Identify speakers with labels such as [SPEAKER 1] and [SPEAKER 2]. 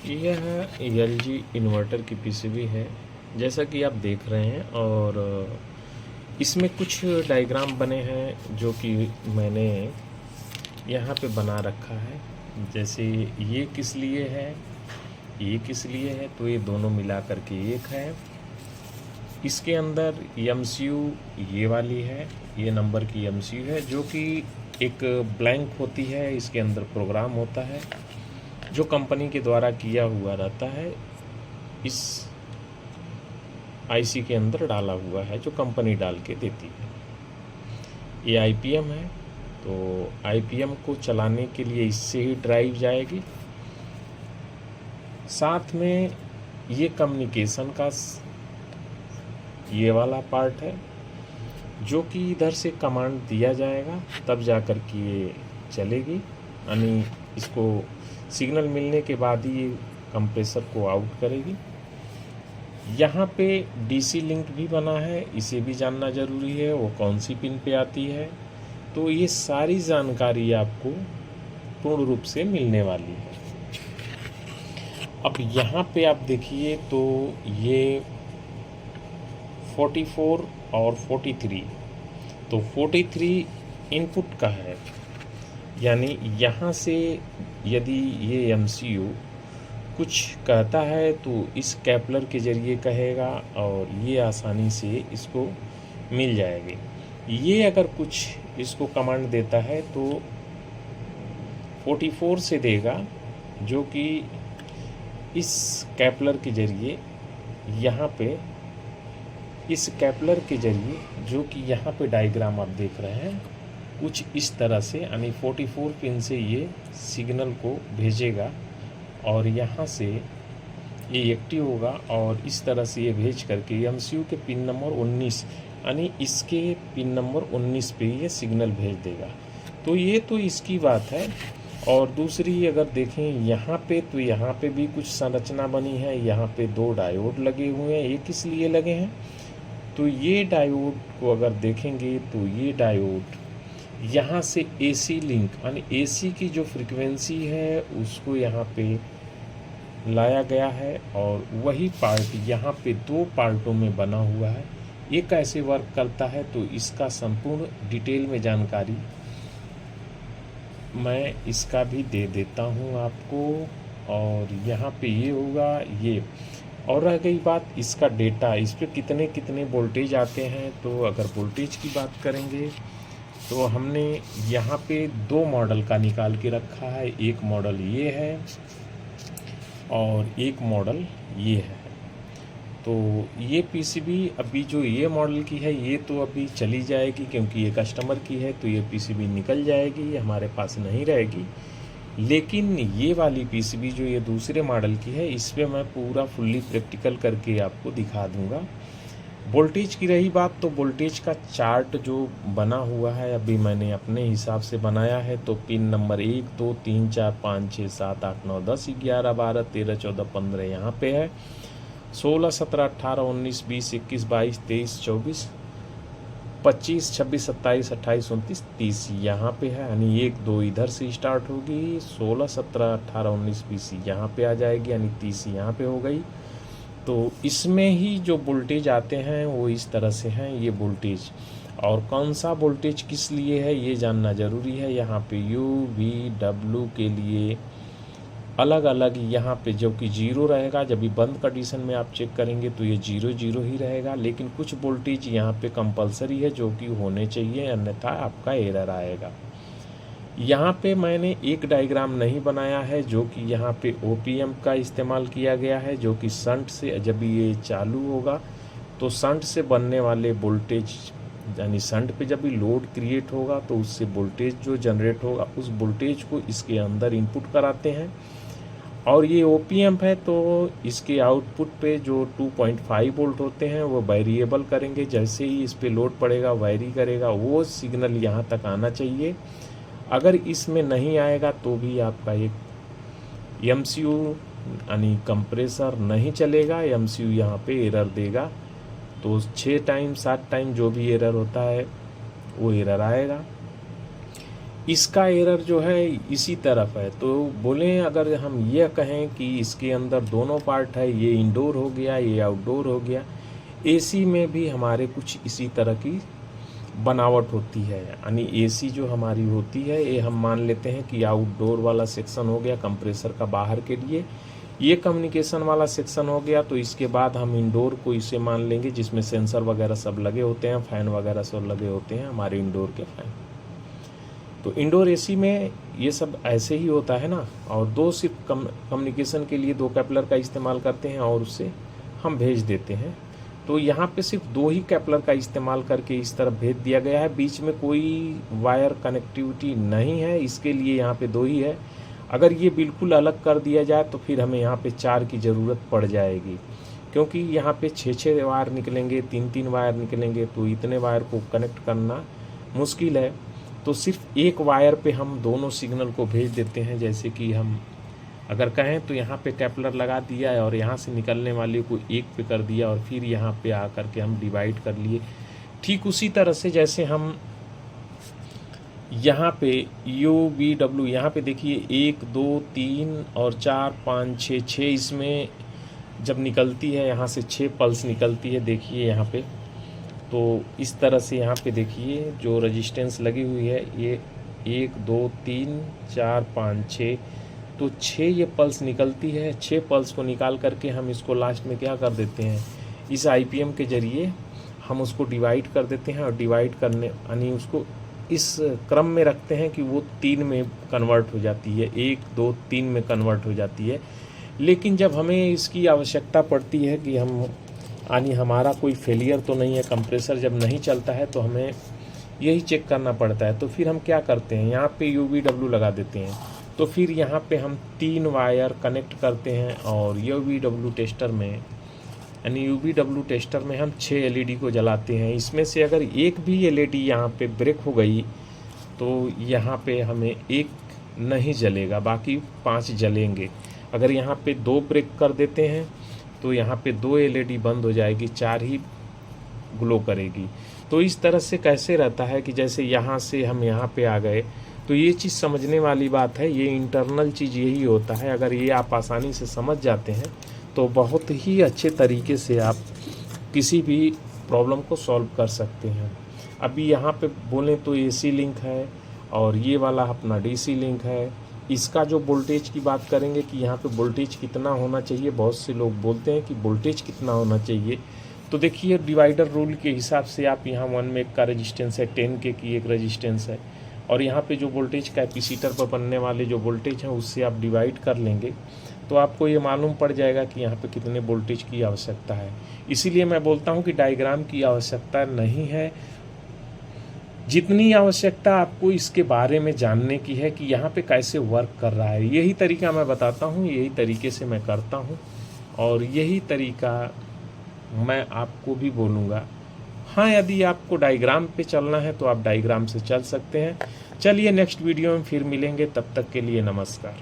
[SPEAKER 1] यह LG inverter की PCB है, जैसा कि आप देख रहे हैं। और इसमें कुछ डायग्राम बने हैं जो कि मैंने यहाँ पे बना रखा है। जैसे ये किस लिए है, ये किस लिए है, तो ये दोनों मिला करके एक है। इसके अंदर एमसीयू ये वाली है, ये नंबर की एमसीयू है जो कि एक ब्लैंक होती है। इसके अंदर प्रोग्राम होता है जो कंपनी के द्वारा किया हुआ रहता है, इस आईसी के अंदर डाला हुआ है जो कंपनी डाल के देती है। ये आईपीएम है, तो आईपीएम को चलाने के लिए इससे ही ड्राइव जाएगी। साथ में ये कम्युनिकेशन का ये वाला पार्ट है जो कि इधर से कमांड दिया जाएगा, तब जा कर के ये चलेगी। यानी इसको सिग्नल मिलने के बाद ही ये कंप्रेसर को आउट करेगी। यहाँ पे डीसी लिंक भी बना है, इसे भी जानना ज़रूरी है, वो कौन सी पिन पे आती है। तो ये सारी जानकारी आपको पूर्ण रूप से मिलने वाली है। अब यहाँ पे आप देखिए तो ये 44 और 43, तो 43 इनपुट का है। यानी यहाँ से यदि ये एमसीयू कुछ कहता है तो इस कैपलर के ज़रिए कहेगा और ये आसानी से इसको मिल जाएगी। ये अगर कुछ इसको कमांड देता है तो 44 से देगा, जो कि इस कैपलर के ज़रिए यहाँ पे, इस कैपलर के ज़रिए जो कि यहाँ पे डायग्राम आप देख रहे हैं कुछ इस तरह से, यानी 44 पिन से ये सिग्नल को भेजेगा और यहाँ से ये एक्टिव होगा और इस तरह से ये भेज करके एमसीयू के पिन नंबर 19, यानी इसके पिन नंबर 19 पे ये सिग्नल भेज देगा। तो ये तो इसकी बात है। और दूसरी अगर देखें यहाँ पे, तो यहाँ पे भी कुछ संरचना बनी है। यहाँ पे 2 डायोड लगे हुए हैं। ये किस लिए लगे हैं, तो ये डायोड को अगर देखेंगे तो ये डायोड यहाँ से एसी लिंक, यानी एसी की जो फ्रीक्वेंसी है उसको यहाँ पे लाया गया है और वही पार्ट यहाँ पे 2 पार्टों में बना हुआ है। ये कैसे वर्क करता है तो इसका संपूर्ण डिटेल में जानकारी मैं इसका भी दे देता हूँ आपको। और यहाँ पे ये होगा ये। और रह गई बात इसका डेटा, इस पर कितने कितने वोल्टेज आते हैं, तो अगर वोल्टेज की बात करेंगे तो हमने यहाँ पे 2 मॉडल का निकाल के रखा है। एक मॉडल ये है और एक मॉडल ये है। तो ये पीसीबी अभी जो ये मॉडल की है ये तो अभी चली जाएगी, क्योंकि ये कस्टमर की है तो ये पीसीबी निकल जाएगी, ये हमारे पास नहीं रहेगी। लेकिन ये वाली पीसीबी जो ये दूसरे मॉडल की है, इस पर मैं पूरा फुल्ली प्रैक्टिकल करके आपको दिखा दूंगा। वोल्टेज की रही बात, तो वोल्टेज का चार्ट जो बना हुआ है अभी मैंने अपने हिसाब से बनाया है। तो पिन नंबर 1 2 3 4 5 6 7 8 9 10 11 12 13 14 15 यहाँ पे है। 16 17 18 19 20 21 22 23 24 25 26 27 28 29 30 यहाँ पे है। यानी 1 2 इधर से स्टार्ट होगी, 16 17 18 19 20 यहाँ पे आ जाएगी, यानी 30 यहाँ पे हो गई। तो इसमें ही जो वोल्टेज आते हैं वो इस तरह से हैं ये वोल्टेज। और कौन सा वोल्टेज किस लिए है ये जानना ज़रूरी है। यहाँ पे यू वी डब्ल्यू के लिए अलग अलग, यहाँ पे जो कि 0 रहेगा, जब भी बंद कंडीशन में आप चेक करेंगे तो ये 0 0 ही रहेगा। लेकिन कुछ वोल्टेज यहाँ पे कंपलसरी है जो कि होने चाहिए, अन्यथा आपका एरर आएगा। यहाँ पे मैंने एक डायग्राम नहीं बनाया है जो कि यहाँ पे ओपीएम का इस्तेमाल किया गया है, जो कि शंट से जब ये चालू होगा तो शंट से बनने वाले वोल्टेज, यानी शंट पे जब भी लोड क्रिएट होगा तो उससे वोल्टेज जो जनरेट होगा उस वोल्टेज को इसके अंदर इनपुट कराते हैं। और ये ओपीएम है तो इसके आउटपुट पे जो 2.5 वोल्ट होते हैं वो वेरिएबल करेंगे। जैसे ही इस पे लोड पड़ेगा वेरी करेगा, वो सिग्नल यहाँ तक आना चाहिए। अगर इसमें नहीं आएगा तो भी आपका एक एमसीयू यानी कंप्रेसर नहीं चलेगा, एमसीयू यहाँ पे एरर देगा। तो 6 टाइम 7 टाइम जो भी एरर होता है वो एरर आएगा। इसका एरर जो है इसी तरफ है। तो बोलें अगर हम ये कहें कि इसके अंदर दोनों पार्ट है, ये इंडोर हो गया, ये आउटडोर हो गया, एसी में भी हमारे कुछ इसी तरह की बनावट होती है। यानी एसी जो हमारी होती है ये हम मान लेते हैं कि आउटडोर वाला सेक्शन हो गया कंप्रेसर का बाहर के लिए, ये कम्युनिकेशन वाला सेक्शन हो गया। तो इसके बाद हम इंडोर को इसे मान लेंगे जिसमें सेंसर वगैरह सब लगे होते हैं, फ़ैन वगैरह सब लगे होते हैं हमारे इंडोर के फ़ैन। तो इंडोर एसी में ये सब ऐसे ही होता है ना। और दो सिर्फ कम्युनिकेशन के लिए दो कैपलर का इस्तेमाल करते हैं और उससे हम भेज देते हैं। तो यहाँ पे सिर्फ दो ही कैपलर का इस्तेमाल करके इस तरफ भेज दिया गया है, बीच में कोई वायर कनेक्टिविटी नहीं है, इसके लिए यहाँ पे दो ही है। अगर ये बिल्कुल अलग कर दिया जाए तो फिर हमें यहाँ पे 4 की ज़रूरत पड़ जाएगी, क्योंकि यहाँ पे 6 वायर निकलेंगे, 3 वायर निकलेंगे, तो इतने वायर को कनेक्ट करना मुश्किल है। तो सिर्फ एक वायर पे हम दोनों सिग्नल को भेज देते हैं। जैसे कि हम अगर कहें तो यहाँ पे कैपलर लगा दिया है और यहाँ से निकलने वाले को एक पे कर दिया और फिर यहाँ पे आकर के हम डिवाइड कर लिए। ठीक उसी तरह से जैसे हम यहाँ पे UVW यहाँ पे देखिए 1 2 3 और 4 5 6 इसमें जब निकलती है यहाँ से 6 पल्स निकलती है। देखिए यहाँ पे तो इस तरह से यहाँ पे देखिए जो रेजिस्टेंस लगी हुई है ये 1 2 3 4 5 6, तो 6 ये पल्स निकलती है। 6 पल्स को निकाल करके हम इसको लास्ट में क्या कर देते हैं, इस IPM के ज़रिए हम उसको डिवाइड कर देते हैं। और डिवाइड करने यानी उसको इस क्रम में रखते हैं कि वो 3 में कन्वर्ट हो जाती है, 1 2 3 में कन्वर्ट हो जाती है। लेकिन जब हमें इसकी आवश्यकता पड़ती है कि हम यानी हमारा कोई फेलियर तो नहीं है, कंप्रेसर जब नहीं चलता है तो हमें यही चेक करना पड़ता है। तो फिर हम क्या करते हैं, यहाँ पे UVW लगा देते हैं। तो फिर यहाँ पे हम 3 वायर कनेक्ट करते हैं और UVW टेस्टर में यानी UVW टेस्टर में हम 6 LED को जलाते हैं। इसमें से अगर एक भी LED यहाँ पे ब्रेक हो गई तो यहाँ पे हमें एक नहीं जलेगा, बाकी 5 जलेंगे। अगर यहाँ पे 2 ब्रेक कर देते हैं तो यहाँ पे 2 LED बंद हो जाएगी, 4 ही ग्लो करेगी। तो इस तरह से कैसे रहता है कि जैसे यहाँ से हम यहाँ पे आ गए, तो ये चीज़ समझने वाली बात है। ये इंटरनल चीज़ यही होता है। अगर ये आप आसानी से समझ जाते हैं तो बहुत ही अच्छे तरीके से आप किसी भी प्रॉब्लम को सॉल्व कर सकते हैं। अभी यहाँ पे बोलें तो AC लिंक है और ये वाला अपना DC लिंक है। इसका जो वोल्टेज की बात करेंगे कि यहाँ पे वोल्टेज कितना होना चाहिए, बहुत से लोग बोलते हैं कि वोल्टेज कितना होना चाहिए। तो देखिए डिवाइडर रूल के हिसाब से आप यहाँ 1 मेग का रेजिस्टेंस है, 10K की एक रेजिस्टेंस है और यहाँ पे जो वोल्टेज कैपेसिटर पर बनने वाले जो वोल्टेज हैं उससे आप डिवाइड कर लेंगे तो आपको ये मालूम पड़ जाएगा कि यहाँ पे कितने वोल्टेज की आवश्यकता है। इसीलिए मैं बोलता हूँ कि डायग्राम की आवश्यकता नहीं है, जितनी आवश्यकता आपको इसके बारे में जानने की है कि यहाँ पे कैसे वर्क कर रहा है। यही तरीका मैं बताता हूँ, यही तरीके से मैं करता हूँ और यही तरीका मैं आपको भी बोलूँगा। हाँ, यदि आपको डायग्राम पे चलना है तो आप डायग्राम से चल सकते हैं। चलिए नेक्स्ट वीडियो में फिर मिलेंगे, तब तक के लिए नमस्कार।